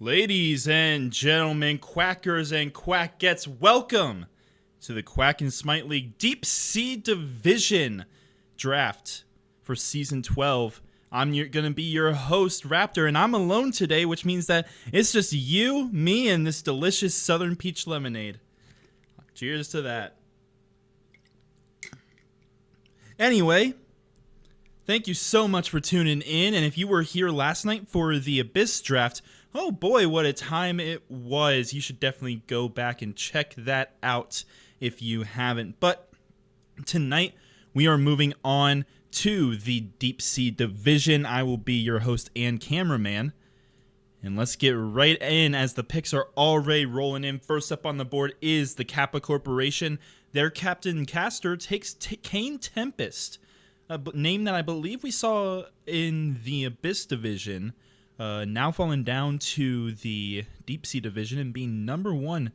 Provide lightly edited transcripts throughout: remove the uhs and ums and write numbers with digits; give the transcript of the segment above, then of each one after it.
Ladies and gentlemen, quackers and quackettes, welcome to the Quack and Smite League Deep Sea Division draft for Season 12. I'm going to be your host, Raptor, and I'm alone today, which means that it's just you, me, and this delicious Southern Peach Lemonade. Cheers to that. Anyway, thank you so much for tuning in, and if you were here last night for the Abyss draft, oh boy, what a time it was. You should definitely go back and check that out if you haven't. But tonight, we are moving on to the Deep Sea Division. I will be your host and cameraman. And let's get right in as the picks are already rolling in. First up on the board is the Kappa Corporation. Their captain caster takes Kane Tempest, a name that I believe we saw in the Abyss Division. Now falling down to the Deep Sea Division and being number 1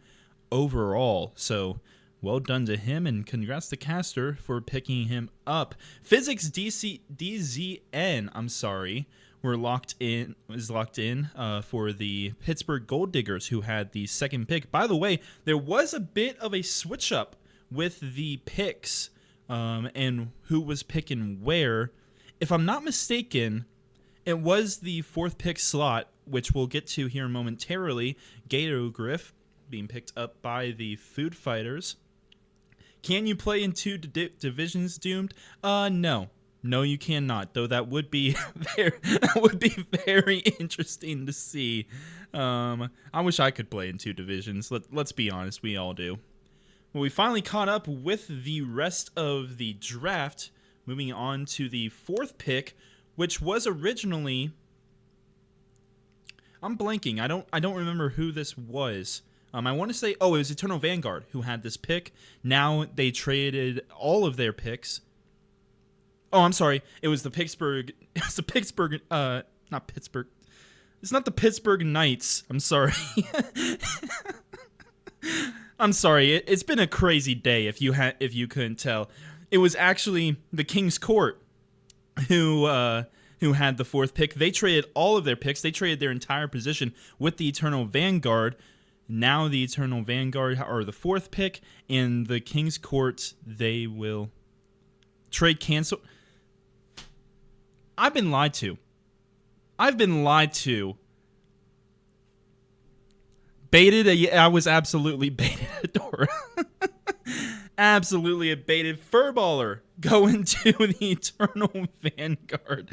overall. So, well done to him, and congrats to Caster for picking him up. Physics DZN, is locked in for the Pittsburgh Gold Diggers, who had the second pick. By the way, there was a bit of a switch up with the picks and who was picking where. If I'm not mistaken, it was the 4th pick slot, which we'll get to here momentarily. Gato Griff being picked up by the Food Fighters. Can you play in 2 divisions, Doomed? No. No, you cannot, though that would be very interesting to see. I wish I could play in 2 divisions. Let's be honest, we all do. Well, we finally caught up with the rest of the draft, moving on to the 4th pick, which was originally, I'm blanking. I don't remember who this was. I want to say, it was Eternal Vanguard who had this pick. Now they traded all of their picks. Oh, I'm sorry. It was the Pittsburgh. It's the Pittsburgh. Not Pittsburgh. It's not the Pittsburgh Knights. I'm sorry. I'm sorry. It's been a crazy day. If you couldn't tell, it was actually the King's Court who had the 4th pick. They traded all of their picks. They traded their entire position with the Eternal Vanguard. Now the Eternal Vanguard are the 4th pick, and the King's Court, they will trade cancel. I've been lied to. Baited. I was absolutely baited, Adora. Absolutely a baited furballer going to the Eternal Vanguard.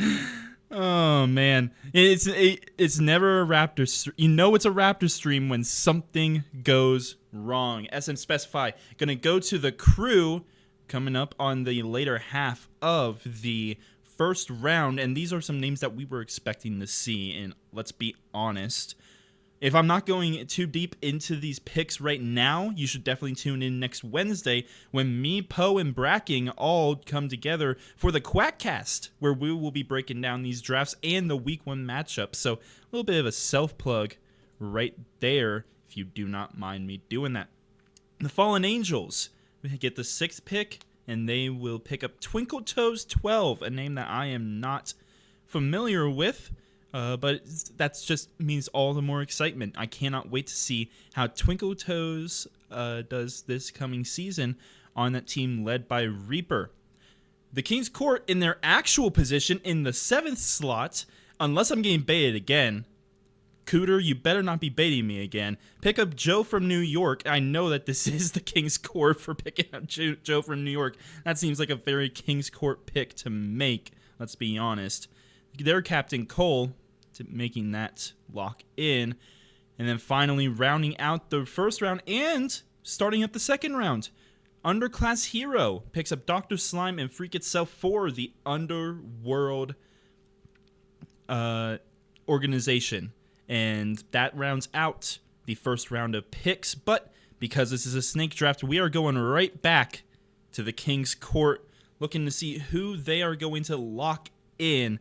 Oh man, it's never a Raptor. You know it's a Raptor stream when something goes wrong. SM Specify gonna go to the crew coming up on the later half of the first round, and these are some names that we were expecting to see. And let's be honest, if I'm not going too deep into these picks right now, you should definitely tune in next Wednesday when me, Poe, and Bracking all come together for the Quackcast, where we will be breaking down these drafts and the Week 1 matchups. So a little bit of a self-plug right there, if you do not mind me doing that. The Fallen Angels get the 6th pick, and they will pick up Twinkle Toes 12, a name that I am not familiar with. But that just means all the more excitement. I cannot wait to see how Twinkle Toes does this coming season on that team led by Reaper. The King's Court in their actual position in the 7th slot, unless I'm getting baited again. Cooter, you better not be baiting me again. Pick up Joe from New York. I know that this is the King's Court for picking up Joe from New York. That seems like a very King's Court pick to make, let's be honest. Their captain Cole, making that lock in. And then finally rounding out the first round and starting up the second round, Underclass Hero picks up Dr. Slime and Freak Itself for the Underworld organization. And that rounds out the first round of picks. But because this is a snake draft, we are going right back to the King's Court, looking to see who they are going to lock in.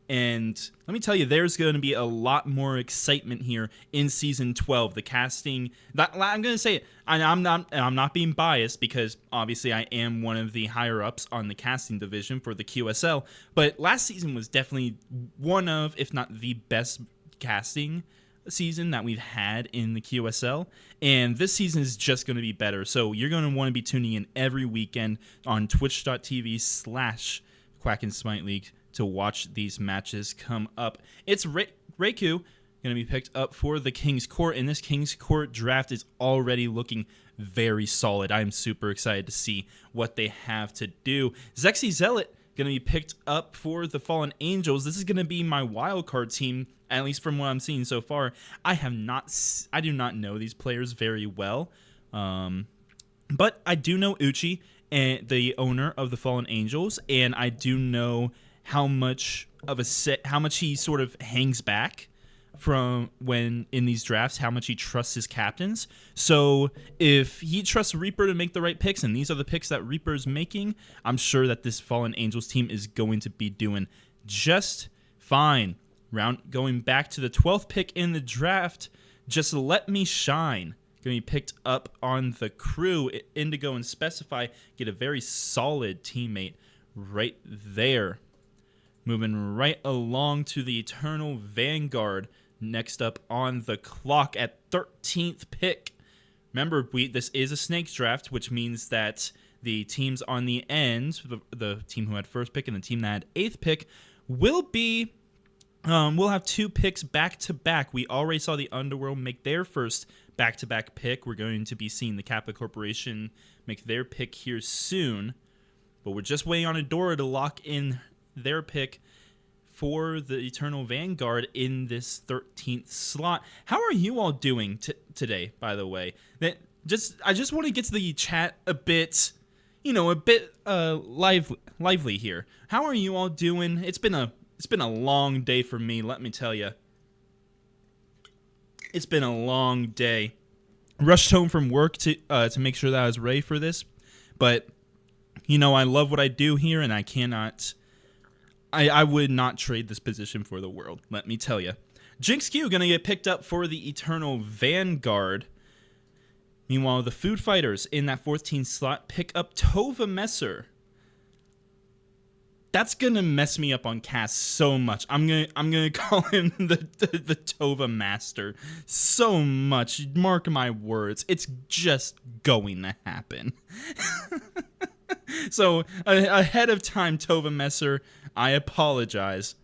And let me tell you, there's going to be a lot more excitement here in Season 12. The casting, I'm going to say it, I'm not being biased because obviously I am one of the higher-ups on the casting division for the QSL, but last season was definitely one of, if not the best casting season that we've had in the QSL, and this season is just going to be better. So you're going to want to be tuning in every weekend on twitch.tv/Quack and Smite League to watch these matches come up. It's Reiku going to be picked up for the King's Court, and this King's Court draft is already looking very solid. I'm super excited to see what they have to do. Zexy Zealot going to be picked up for the Fallen Angels. This is going to be my wildcard team, at least from what I'm seeing so far. I do not know these players very well, but I do know Uchi, and the owner of the Fallen Angels, and I do know how much he sort of hangs back from when in these drafts, how much he trusts his captains. So if he trusts Reaper to make the right picks, and these are the picks that Reaper is making, I'm sure that this Fallen Angels team is going to be doing just fine. Going back to the 12th pick in the draft, Just Let Me Shine. Going to be picked up on the crew. Indigo and Specify get a very solid teammate right there. Moving right along to the Eternal Vanguard. Next up on the clock at 13th pick. Remember, this is a snakes draft, which means that the teams on the end, the team who had first pick and the team that had 8th pick, will have 2 picks back to back. We already saw the Underworld make their first back-to-back pick. We're going to be seeing the Kappa Corporation make their pick here soon, but we're just waiting on Adora to lock in their pick for the Eternal Vanguard in this 13th slot. How are you all doing today, by the way? I just want to get to the chat a bit, lively here. How are you all doing? It's been a long day for me, let me tell you. It's been a long day. Rushed home from work to make sure that I was ready for this, but I love what I do here, and I would not trade this position for the world, let me tell you. Jinx Q going to get picked up for the Eternal Vanguard. Meanwhile, the Food Fighters in that 14th slot pick up Tova Messer. That's going to mess me up on cast so much. I'm gonna call him the Tova Master so much. Mark my words. It's just going to happen. So, ahead of time, Tova Messer, I apologize,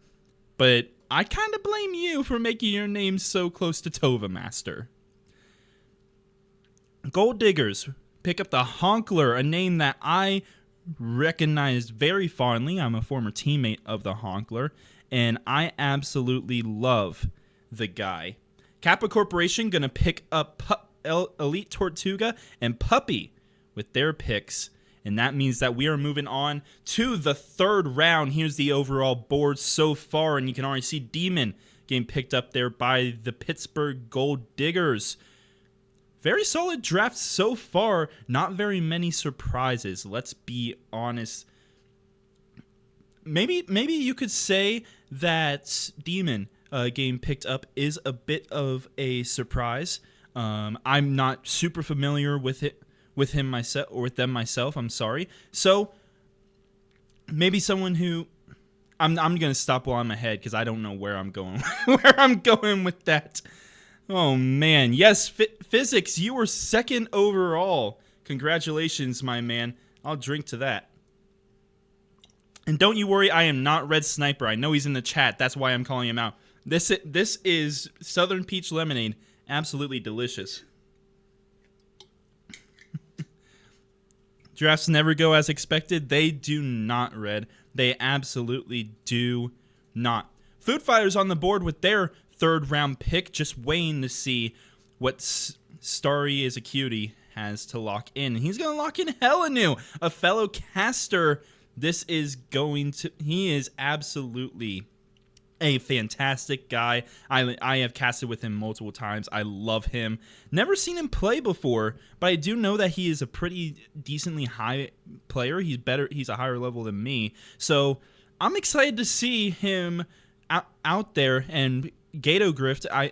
but I kind of blame you for making your name so close to Tova Master. Gold Diggers pick up the Honkler, a name that I recognize very fondly. I'm a former teammate of the Honkler, and I absolutely love the guy. Kappa Corporation going to pick up Elite Tortuga and Puppy with their picks. And that means that we are moving on to the 3rd round. Here's the overall board so far. And you can already see Demon getting picked up there by the Pittsburgh Gold Diggers. Very solid draft so far. Not very many surprises. Let's be honest. Maybe you could say that Demon getting picked up is a bit of a surprise. I'm not super familiar with them myself. I'm sorry. So maybe someone who I'm gonna stop while I'm ahead because I don't know where I'm going with that. Oh man, yes, Physics, you were 2nd overall. Congratulations, my man. I'll drink to that. And don't you worry, I am not Red Sniper. I know he's in the chat. That's why I'm calling him out. This is Southern Peach Lemonade. Absolutely delicious. Drafts never go as expected. They do not, Red. They absolutely do not. Food Fighters on the board with their 3rd round pick. Just waiting to see what Starry is a Cutie has to lock in. He's going to lock in Helenu, a fellow caster. He is absolutely a fantastic guy. I have casted with him multiple times. I love him. Never seen him play before, but I do know that he is a pretty decently high player. He's a higher level than me. So I'm excited to see him out there. And Grado Griff, I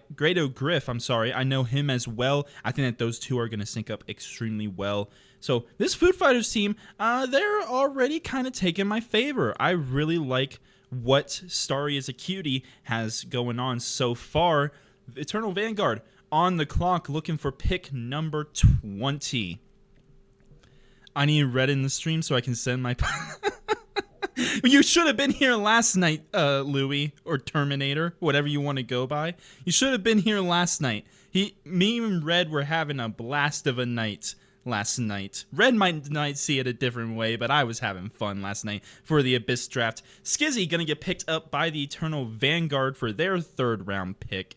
know him as well. I think that those two are going to sync up extremely well. So this Food Fighters team, they're already kind of taking my favor. I really like what Starry is a Cutie has going on so far. Eternal Vanguard on the clock, looking for pick number 20. I need Red in the stream so I can send my... You should have been here last night, Louie, or Terminator, whatever you want to go by. You should have been here last night. Me and Red were having a blast of a night last night. Red might see it a different way, but I was having fun last night for the Abyss draft. Skizzy gonna get picked up by the Eternal Vanguard for their 3rd round pick.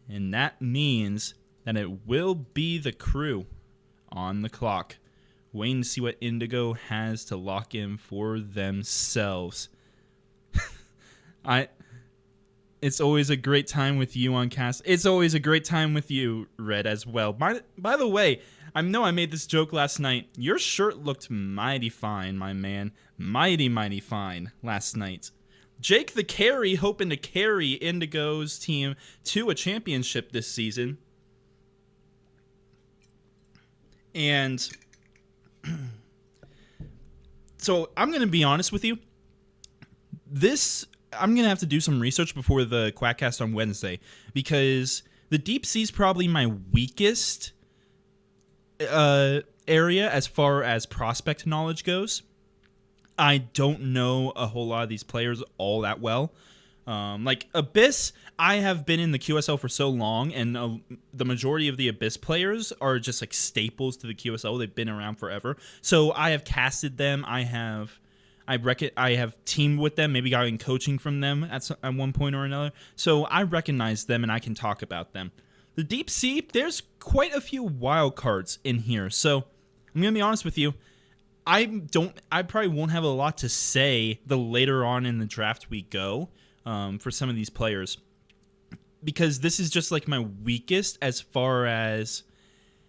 And that means that it will be the crew on the clock, waiting to see what Indigo has to lock in for themselves. It's always a great time with you on cast. It's always a great time with you, Red, as well. By the way, I know I made this joke last night. Your shirt looked mighty fine, my man. Mighty, mighty fine last night. Jake the Carry hoping to carry Indigo's team to a championship this season. And so I'm going to be honest with you. I'm going to have to do some research before the Quackcast on Wednesday, because the Deep Sea is probably my weakest area as far as prospect knowledge goes. I don't know a whole lot of these players all that well. Like Abyss, I have been in the QSL for so long, and the majority of the Abyss players are just like staples to the QSL. They've been around forever. So I have casted them. I have teamed with them, maybe gotten coaching from them at one point or another. So I recognize them and I can talk about them. The Deep Sea, there's quite a few wild cards in here. So I'm going to be honest with you. I probably won't have a lot to say the later on in the draft we go for some of these players, because this is just like my weakest as far as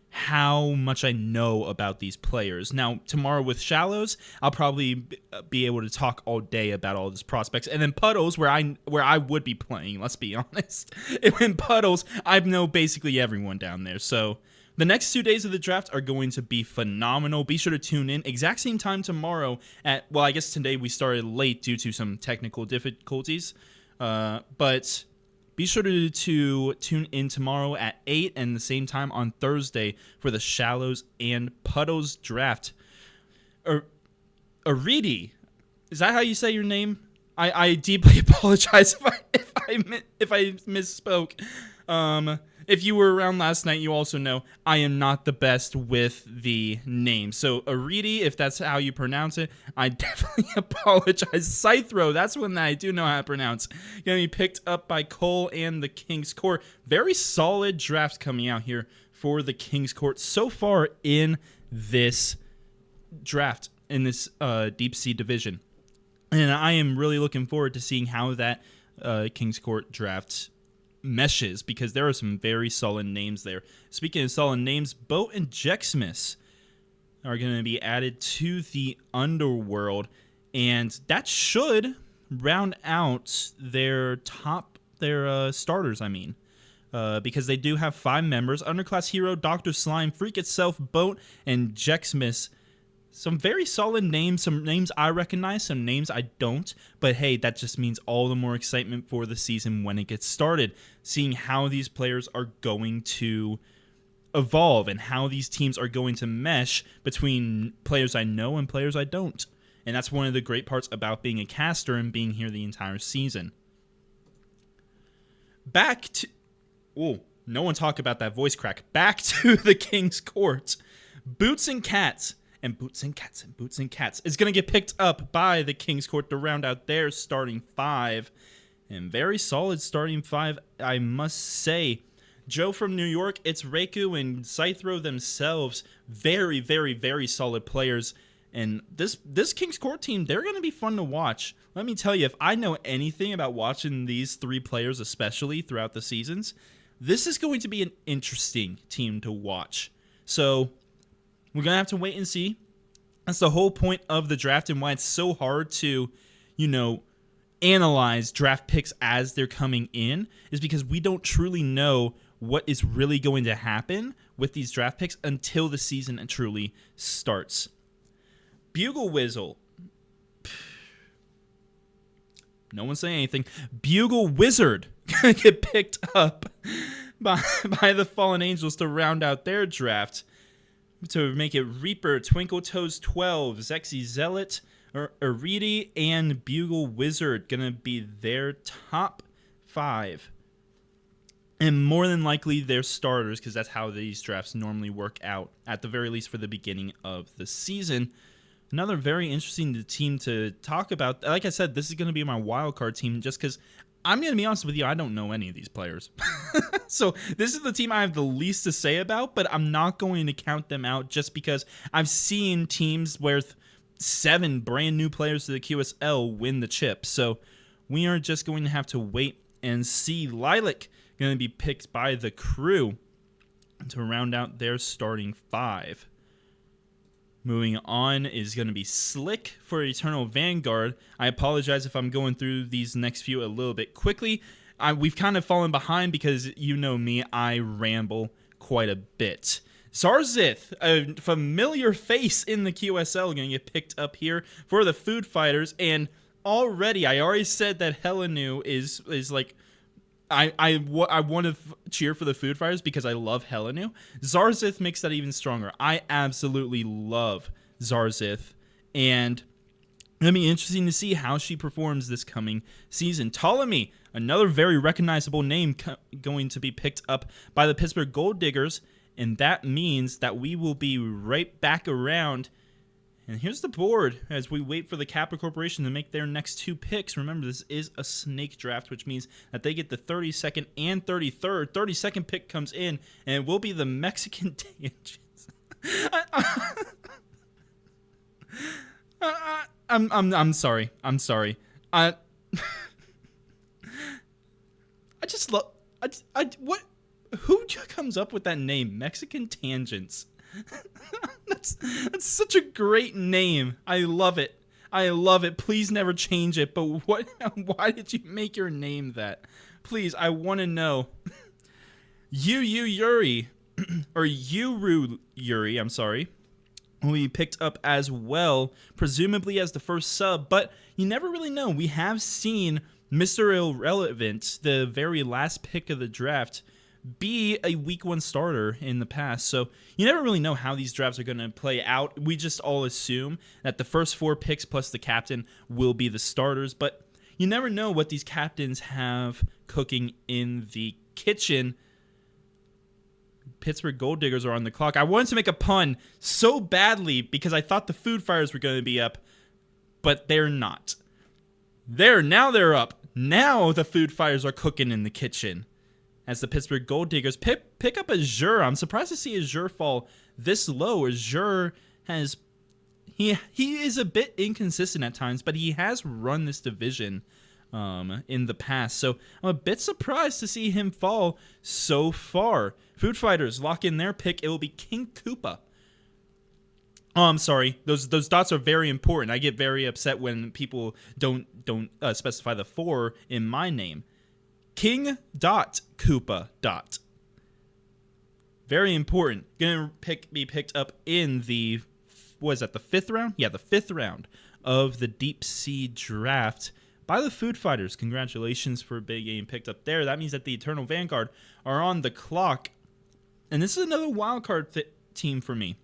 how much I know about these players. Now, tomorrow with Shallows, I'll probably be able to talk all day about all these prospects. And then Puddles, where I would be playing, let's be honest. In Puddles, I know basically everyone down there. So the next 2 days of the draft are going to be phenomenal. Be sure to tune in. Exact same time tomorrow well, I guess today we started late due to some technical difficulties. But be sure to tune in tomorrow at 8 and the same time on Thursday for the Shallows and Puddles draft. Aridi, is that how you say your name? I deeply apologize if I misspoke. If you were around last night, you also know I am not the best with the name. So Aridi, if that's how you pronounce it, I definitely apologize. Scythro, that's one that I do know how to pronounce. Gonna be picked up by Cole and the King's Court. Very solid drafts coming out here for the King's Court so far in this draft, in this Deep Sea division. And I am really looking forward to seeing how that King's Court draft meshes, because there are some very solid names there. Speaking of solid names, Boat and Jexmas are going to be added to the Underworld, and that should round out their starters, because they do have 5 members: Underclass Hero, Dr. Slime, Freak Itself, Boat, and Jexmas. Some very solid names, some names I recognize, some names I don't. But hey, that just means all the more excitement for the season when it gets started. Seeing how these players are going to evolve and how these teams are going to mesh between players I know and players I don't. And that's one of the great parts about being a caster and being here the entire season. No one talk about that voice crack. Back to the King's Court. Boots and Cats. And Boots and Cats is going to get picked up by the King's Court to round out their starting 5. And very solid starting 5, I must say. Joe from New York, it's Reiku and Scythro themselves. Very, very, very solid players. And this King's Court team, they're going to be fun to watch. Let me tell you, if I know anything about watching these 3 players, especially throughout the seasons, this is going to be an interesting team to watch. So we're going to have to wait and see. That's the whole point of the draft and why it's so hard to, analyze draft picks as they're coming in, is because we don't truly know what is really going to happen with these draft picks until the season truly starts. Bugle Whistle. no one's saying anything. Bugle Wizard gonna get picked up by the Fallen Angels to round out their draft, to make it Reaper, Twinkle Toes 12, Zexy Zealot, Aridi, and Bugle Wizard gonna be their top 5. And more than likely, they're starters, because that's how these drafts normally work out, at the very least for the beginning of the season. Another very interesting team to talk about. Like I said, this is going to be my wildcard team, just because I'm going to be honest with you, I don't know any of these players. So this is the team I have the least to say about, but I'm not going to count them out just because I've seen teams with 7 brand new players to the QSL win the chip. So we are just going to have to wait and see. Lilac going to be picked by the Crew to round out their starting 5. Moving on is going to be Slick for Eternal Vanguard. I apologize if I'm going through these next few a little bit quickly. We've kind of fallen behind because, you know me, I ramble quite a bit. Zarzith, a familiar face in the QSL, going to get picked up here for the Food Fighters. And I already said that Helenu is like... I want to cheer for the Food Fighters because I love Helenu. Zarzith makes that even stronger. I absolutely love Zarzith, and it'll be interesting to see how she performs this coming season. Ptolemy, another very recognizable name, going to be picked up by the Pittsburgh Gold Diggers, and that means that we will be right back around. And here's the board as we wait for the Kappa Corporation to make their next 2 picks. Remember, this is a snake draft, which means that they get the 32nd and 33rd. 32nd pick comes in, and it will be the Mexican Tangents. I'm sorry. I'm sorry. I just love. What? Who comes up with that name, Mexican Tangents? That's such a great name. I love it. I love it. Please never change it. But what? Why did you make your name that? Please, I want to know. Yuri, or Yuru Yuri, I'm sorry, will be picked up as well, presumably as the first sub, but you never really know. We have seen Mr. Irrelevant, the very last pick of the draft, be a week 1 starter in the past, so you never really know how these drafts are going to play out. We just all assume that the first 4 picks plus the captain will be the starters, but you never know what these captains have cooking in the kitchen. Pittsburgh Gold Diggers are on the clock. I wanted to make a pun so badly because I thought the Food Fighters were going to be up, but they're not. Now they're up. Now the Food Fighters are cooking in the kitchen, as the Pittsburgh Gold Diggers pick up Azure. I'm surprised to see Azure fall this low. Azure has... He is a bit inconsistent at times, but he has run this division in the past. So I'm a bit surprised to see him fall so far. Food Fighters lock in their pick. It will be King Koopa. Oh, I'm sorry. Those dots are very important. I get very upset when people don't specify the 4 in my name. King dot Koopa dot. Very important. Gonna be picked up in the, what is that, the 5th round? Yeah, the 5th round of the Deep Sea Draft by the Food Fighters. Congratulations for being picked up there. That means that the Eternal Vanguard are on the clock. And this is another wildcard team for me.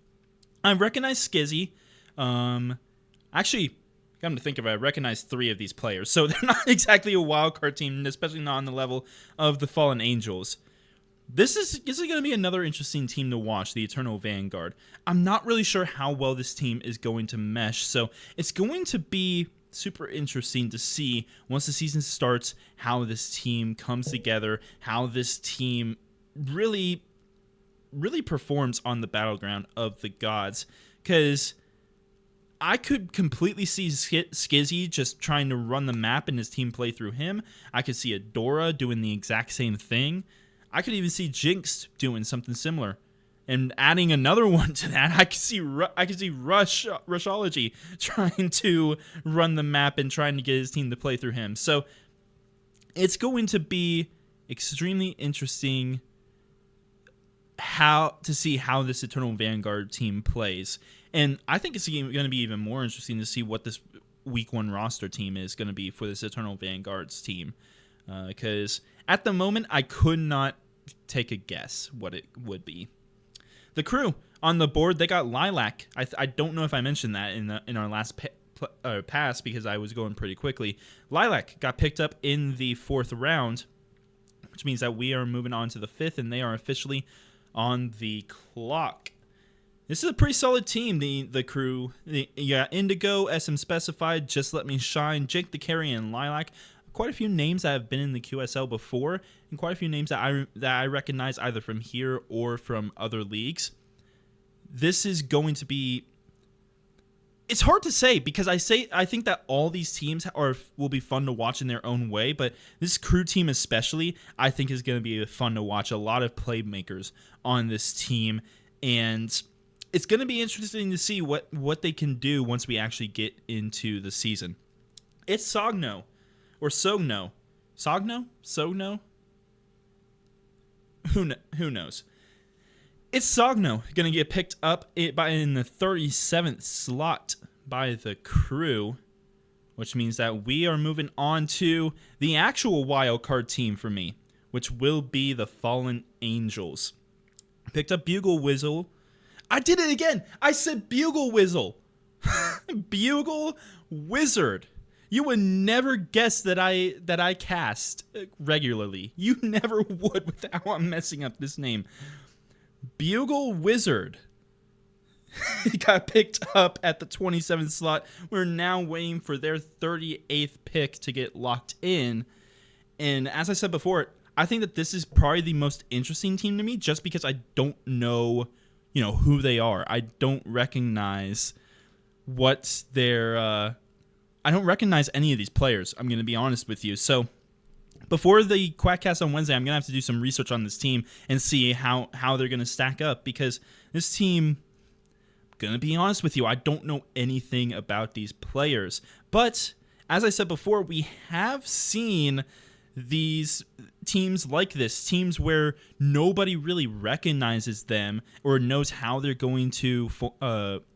I recognize Skizzy. Actually, come to think of it, I recognize 3 of these players. So they're not exactly a wildcard team, especially not on the level of the Fallen Angels. This is going to be another interesting team to watch, the Eternal Vanguard. I'm not really sure how well this team is going to mesh, so it's going to be super interesting to see once the season starts how this team comes together, how this team really performs on the battleground of the gods, because I could completely see Skizzy just trying to run the map and his team play through him. I could see Adora doing the exact same thing. I could even see Jinx doing something similar. And adding another one to that, I could see Rushology trying to run the map and trying to get his team to play through him. So it's going to be extremely interesting to see how this Eternal Vanguard team plays. And I think it's going to be even more interesting to see what week 1 roster team is going to be for this Eternal Vanguards team. Because at the moment, I could not take a guess what it would be. The crew on the board, they got Lilac. I don't know if I mentioned that in our last pass because I was going pretty quickly. Lilac got picked up in the 4th round, which means that we are moving on to the 5th, and they are officially on the clock. This is a pretty solid team, the crew. You got Indigo, SM Specified, Just Let Me Shine, Jake the Carry, and Lilac. Quite a few names that have been in the QSL before, and quite a few names that I recognize either from here or from other leagues. This is going to be... It's hard to say because I think that all these teams will be fun to watch in their own way, but this crew team especially, I think is going to be fun to watch. A lot of playmakers on this team, and it's going to be interesting to see what they can do once we actually get into the season. It's Sogno, or Sogno. Sogno? Sogno? Who knows? It's Sogno going to get picked up in the 37th slot by the crew, which means that we are moving on to the actual wildcard team for me, which will be the Fallen Angels. Picked up Bugle Whistle. I did it again. I said Bugle Whistle. Bugle Wizard. You would never guess that I cast regularly. You never would without messing up this name. Bugle Wizard. He got picked up at the 27th slot. We're now waiting for their 38th pick to get locked in. And as I said before, I think that this is probably the most interesting team to me just because I don't know, who they are. I don't recognize what their... I don't recognize any of these players, I'm going to be honest with you. So before the Quackcast on Wednesday, I'm going to have to do some research on this team and see how they're going to stack up because this team, I'm going to be honest with you, I don't know anything about these players. But as I said before, we have seen these teams like this, teams where nobody really recognizes them or knows how they're going to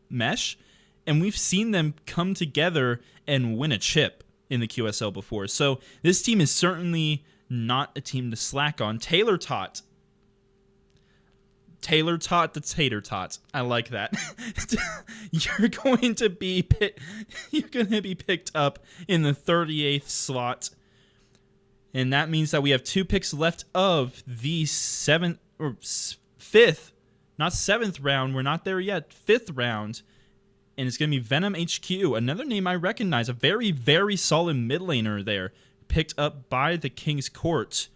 mesh. And we've seen them come together and win a chip in the QSL before. So this team is certainly not a team to slack on. Taylor Tot the Tater Tot. I like that. You're going to be picked up in the 38th slot. And that means that we have 2 picks left of the 7th or 5th, not 7th round. We're not there yet. 5th round. And it's going to be Venom HQ, another name I recognize, a very, very solid mid laner there, picked up by the King's Court.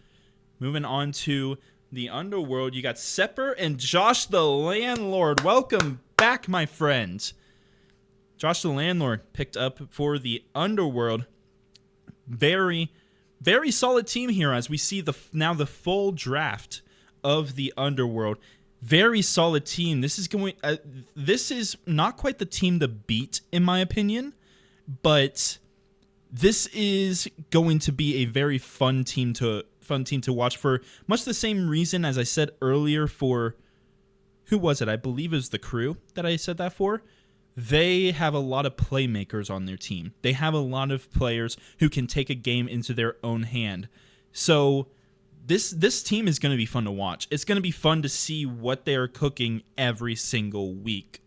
Moving on to the Underworld, you got Sepper and Josh the Landlord. Welcome back, my friend. Josh the Landlord picked up for the Underworld. Very, very solid team here as we see now the full draft of the Underworld. Very solid team. This is not quite the team to beat, in my opinion, but this is going to be a very fun team to watch for much the same reason as I said earlier for who was it? I believe it was the crew that I said that for. They have a lot of playmakers on their team. They have a lot of players who can take a game into their own hand. So This team is going to be fun to watch. It's going to be fun to see what they are cooking every single week.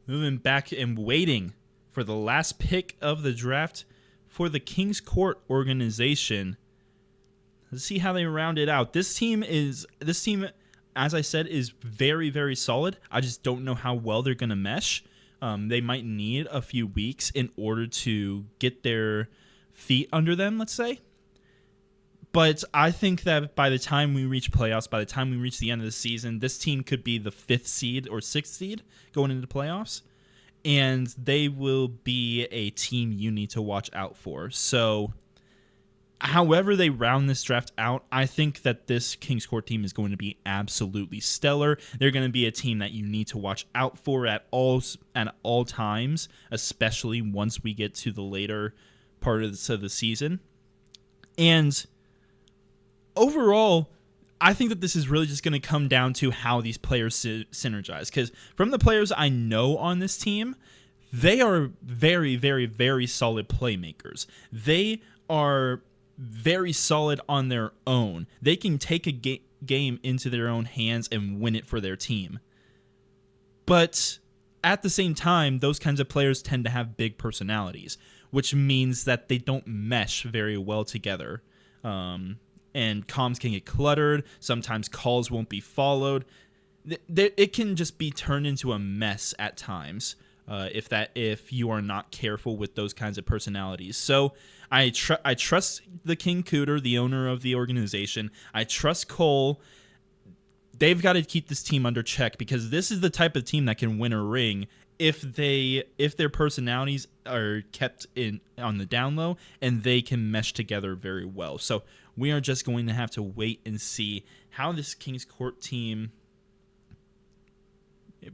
Moving back and waiting for the last pick of the draft for the King's Court organization. Let's see how they round it out. This team, as I said, is very, very solid. I just don't know how well they're going to mesh. They might need a few weeks in order to get their feet under them, let's say. But I think that by the time we reach playoffs, by the time we reach the end of the season, this team could be the 5th seed or 6th seed going into playoffs. And they will be a team you need to watch out for. So, however they round this draft out, I think that this King's Court team is going to be absolutely stellar. They're going to be a team that you need to watch out for at all times, especially once we get to the later part of the season. And overall, I think that this is really just going to come down to how these players synergize. Because from the players I know on this team, They are very, very, very solid playmakers. They are very solid on their own. They can take a game into their own hands and win it for their team. But at the same time, those kinds of players tend to have big personalities, which means that they don't mesh very well together. And comms can get cluttered. Sometimes calls won't be followed. It can just be turned into a mess at times if you are not careful with those kinds of personalities. So I trust the King Cooter, the owner of the organization. I trust Cole. They've got to keep this team under check because this is the type of team that can win a ring if their personalities are kept on the down low and they can mesh together very well. So we are just going to have to wait and see how this King's Court team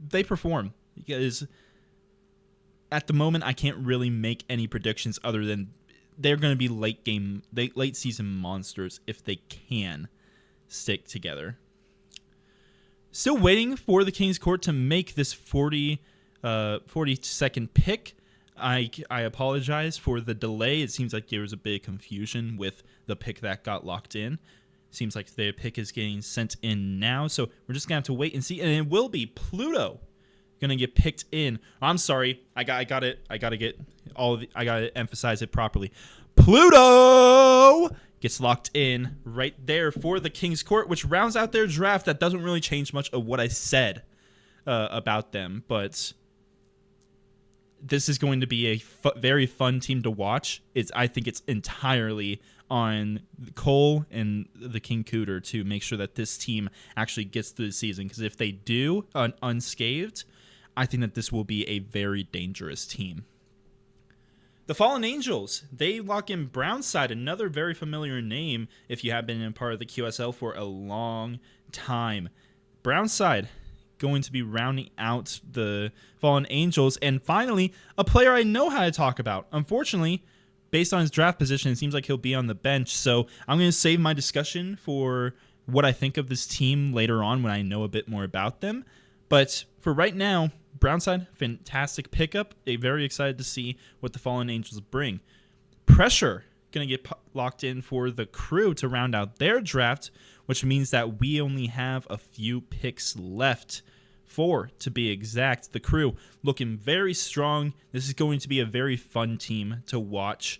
they perform, because at the moment I can't really make any predictions other than they're going to be late season monsters if they can stick together. Still waiting for the King's Court to make this 40-second pick. I apologize for the delay. It seems like there was a bit of confusion with the pick that got locked in. Seems like the pick is getting sent in now, so we're just gonna have to wait and see. And it will be Pluto gonna get picked in. I'm sorry, I gotta emphasize it properly. Pluto gets locked in right there for the King's Court, which rounds out their draft. That doesn't really change much of what I said about them, but this is going to be a very fun team to watch. I think it's entirely on Cole and the King Cooter to make sure that this team actually gets through the season, because if they do unscathed, I think that this will be a very dangerous team. The Fallen Angels, they lock in Brownside, another very familiar name if you have been in part of the QSL for a long time. Brownside going to be rounding out the Fallen Angels, and finally, a player I know how to talk about. Unfortunately, based on his draft position, it seems like he'll be on the bench, so I'm going to save my discussion for what I think of this team later on when I know a bit more about them. But for right now, Brownside, fantastic pickup. Very excited to see what the Fallen Angels bring. Pressure, going to get locked in for the Crew to round out their draft, which means that we only have a few picks left. 4 to be exact. The Crew looking very strong. This is going to be a very fun team to watch.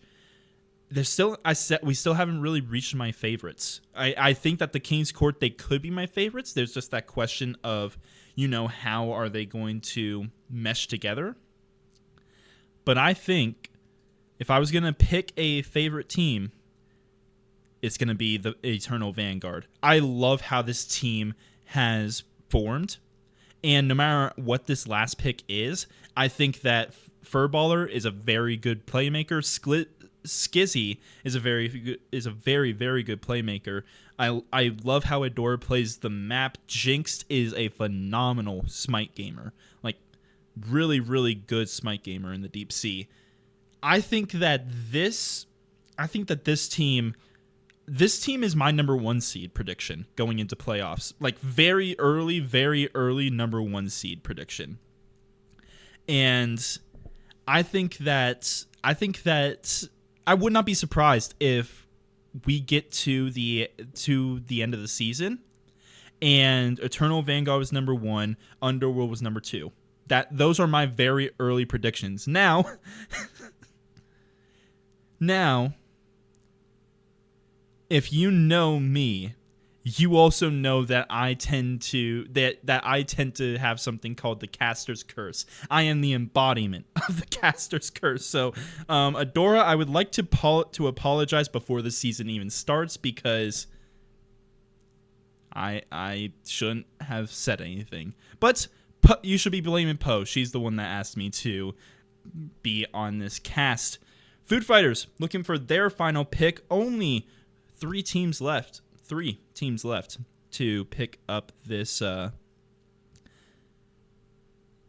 We still haven't really reached my favorites. I think that the King's Court, they could be my favorites. There's just that question of, how are they going to mesh together? But I think if I was going to pick a favorite team, it's going to be the Eternal Vanguard. I love how this team has formed. And no matter what this last pick is, I think that Furballer is a very good playmaker. Skizzy is a very, very good playmaker. I love how Adora plays the map. Jinxed is a phenomenal Smite gamer. Like, really, really good Smite gamer in the deep sea. I think that this team is my number 1 seed prediction going into playoffs. Like, very early number 1 seed prediction. And I think that I would not be surprised if we get to the end of the season and Eternal Vanguard was number 1, Underworld was number 2. Those are my very early predictions. Now, if you know me, you also know that I tend to have something called the Caster's Curse. I am the embodiment of the Caster's Curse. So, Adora, I would like to apologize before the season even starts, because I shouldn't have said anything. But you should be blaming Poe. She's the one that asked me to be on this cast. Food Fighters looking for their final pick. Only 3 teams left to pick up this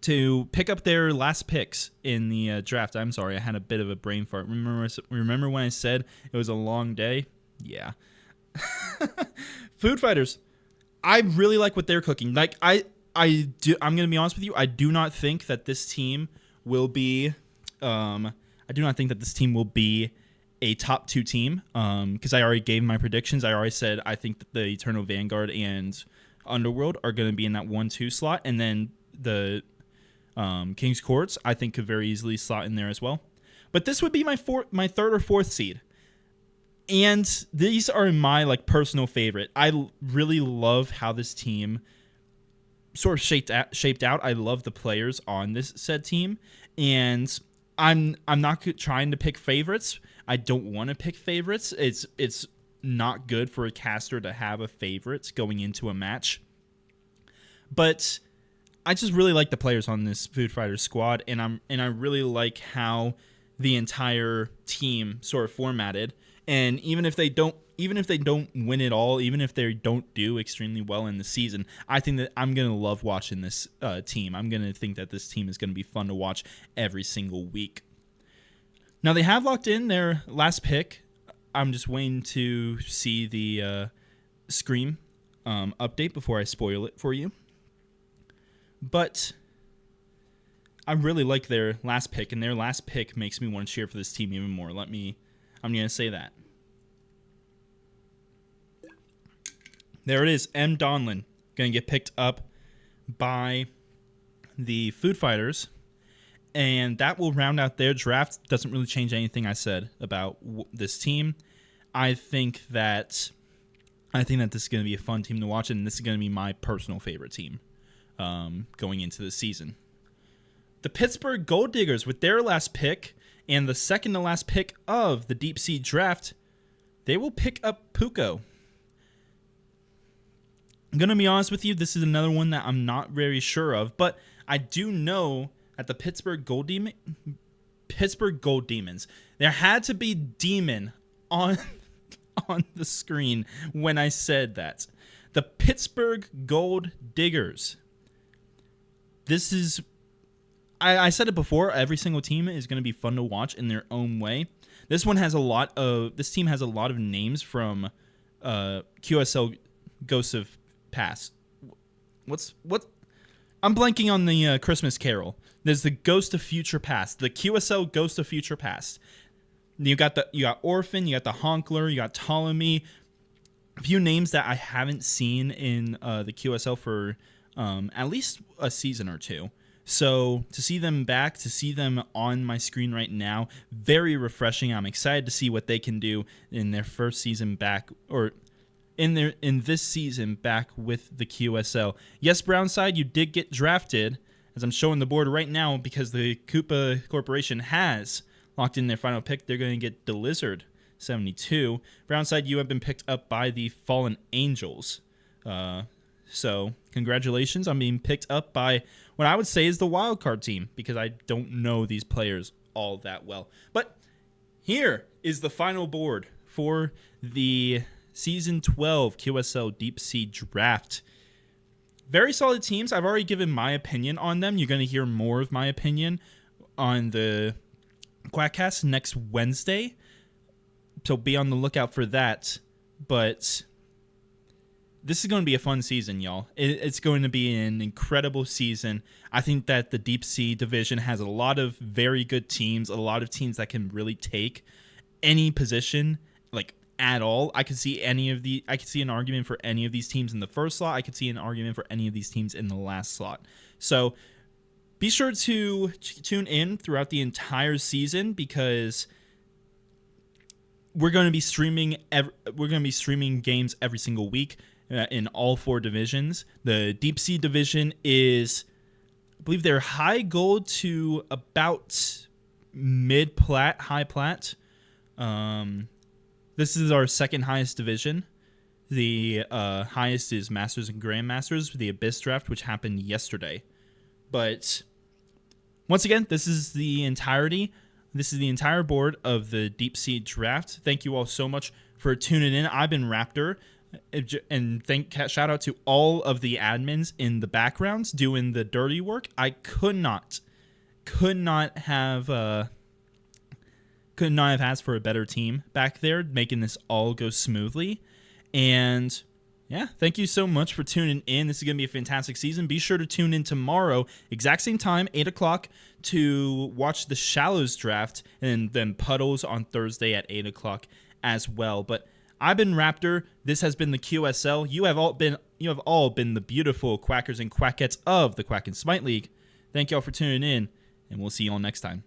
to pick up their last picks in the draft. I'm sorry, I had a bit of a brain fart. Remember when I said it was a long day? Yeah. Food Fighters, I really like what they're cooking. Like, I'm going to be honest with you, I do not think that this team will be. I do not think that this team will be a top 2 team because I already gave my predictions. I already said I think that the Eternal Vanguard and Underworld are going to be in that 1-2 slot, and then the King's Courts I think could very easily slot in there as well. But this would be my 3rd or 4th seed. And these are my like personal favorite. I really love how this team sort of shaped out. I love the players on this said team, and I'm not trying to pick favorites. I don't want to pick favorites. It's not good for a caster to have a favorite going into a match. But I just really like the players on this Foo Fighters squad, and I really like how the entire team sort of formatted. And even if they don't win it all, even if they don't do extremely well in the season, I think that I'm going to love watching this team. I'm going to think that this team is going to be fun to watch every single week. Now, they have locked in their last pick. I'm just waiting to see the Scream update before I spoil it for you. But I really like their last pick, and their last pick makes me want to cheer for this team even more. I'm going to say that. There it is, M. Donlin, going to get picked up by the Foo Fighters, and that will round out their draft. Doesn't really change anything I said about this team. I think that this is going to be a fun team to watch, and this is going to be my personal favorite team going into the season. The Pittsburgh Gold Diggers, with their last pick and the second to last pick of the Deep Sea Draft, they will pick up Puko. I'm going to be honest with you, this is another one that I'm not very sure of, but I do know at the Pittsburgh Gold Demons, there had to be demon on the screen when I said that. The Pittsburgh Gold Diggers. This is, I said it before, every single team is going to be fun to watch in their own way. This team has a lot of names from QSL Ghosts of Past. What? I'm blanking on the Christmas Carol. There's the Ghost of Future Past, the QSL Ghost of Future Past. You got Orphan, you got the Honkler, you got Ptolemy. A few names that I haven't seen in the QSL for at least a season or two. So to see them back, to see them on my screen right now, very refreshing. I'm excited to see what they can do in their first season back, or in this season back with the QSL. Yes, Brownside, you did get drafted, as I'm showing the board right now, because the Koopa Corporation has locked in their final pick. They're going to get the Lizard 72. Brownside, you have been picked up by the Fallen Angels. So congratulations on being picked up by what I would say is the wildcard team, because I don't know these players all that well. But here is the final board for the Season 12 QSL Deep Sea Draft. Very solid teams. I've already given my opinion on them. You're going to hear more of my opinion on the Quackcast next Wednesday, so be on the lookout for that. But this is going to be a fun season, y'all. It's going to be an incredible season. I think that the Deep Sea Division has a lot of very good teams, a lot of teams that can really take any position, like, at all. I could see an argument for any of these teams in the first slot. I could see an argument for any of these teams in the last slot. So be sure to tune in throughout the entire season, because we're going to be streaming games every single week in all 4 divisions. The Deep Sea Division is, I believe, they're high gold to about mid plat, high plat. This is our second highest division. The highest is Masters and Grandmasters, the Abyss Draft, which happened yesterday. But once again, this is the entire board of the Deep Sea Draft. Thank you all so much for tuning in. I've been Raptor, and shout out to all of the admins in the backgrounds doing the dirty work. I could not have asked for a better team back there, making this all go smoothly. And Yeah, thank you so much for tuning in. This is going to be a fantastic season. Be sure to tune in tomorrow, exact same time, 8 o'clock, to watch the Shallows draft, and then Puddles on Thursday at 8 o'clock as well. But I've been Raptor. This has been the QSL. You have all been the beautiful quackers and quackettes of the Quack and Smite League. Thank y'all for tuning in, and we'll see you all next time.